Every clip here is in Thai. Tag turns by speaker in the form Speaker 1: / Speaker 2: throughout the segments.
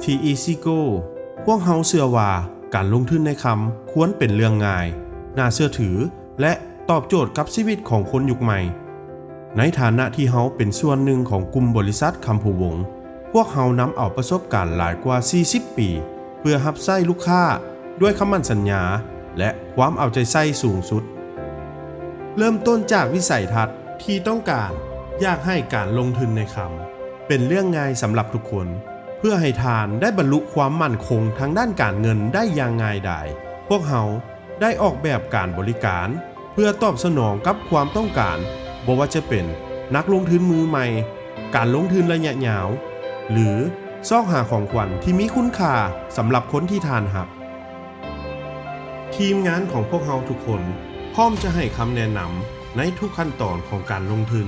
Speaker 1: TEC Go พวกเฮาเชื่อว่าการลงทุนในคำควรเป็นเรื่องง่ายน่าเชื่อถือและตอบโจทย์กับชีวิตของคนยุคใหม่ในฐานะที่เฮาเป็นส่วนหนึ่งของกลุ่มบริษัทคำพูวงศ์พวกเฮานำเอาประสบการณ์หลายกว่า40ปีเพื่อรับใช้ลูกค้าด้วยคำมั่นสัญญาและความเอาใจใส่สูงสุดเริ่มต้นจากวิสัยทัศน์ที่ต้องการอยากให้การลงทุนในคำเป็นเรื่องง่ายสำหรับทุกคนเพื่อให้ทานได้บรรลุความมั่นคงทางด้านการเงินได้อย่างง่ายดายพวกเฮาได้ออกแบบการบริการเพื่อตอบสนองกับความต้องการบ่ว่าจะเป็นนักลงทุนมือใหม่การลงทุนระยะยาวหรือซอกหาของขวัญที่มีคุณค่าสำหรับคนที่ทานครับทีมงานของพวกเฮาทุกคนพร้อมจะให้คำแนะนำในทุกขั้นตอนของการลงทุน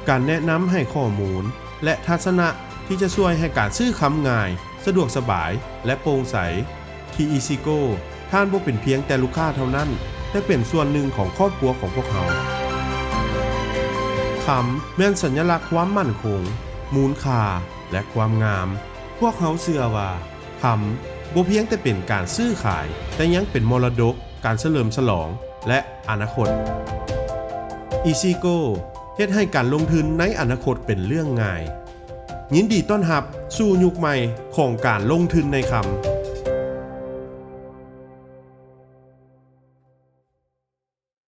Speaker 1: การแนะนำให้ข้อมูลและทัศนะที่จะช่วยให้การซื้อคำง่ายสะดวกสบายและโปร่งใส TEC Go ท่านบ่เป็นเพียงแต่ลูกค้าเท่านั้นแต่เป็นส่วนหนึ่งของครอบครัวของพวกเราคำแม่นสัญลักษณ์ความมั่นคงมูลค่าและความงามพวกเขาเชื่อว่าคำบ่เพียงแต่เป็นการซื้อขายแต่ยังเป็นมรดกการเฉลิมฉลองและอนาคต TEC Go เฮ็ดให้การลงทุนในอนาคตเป็นเรื่องง่ายยินดีต้อนรับสู่ยุคใหม่ของการลงทุนในคำ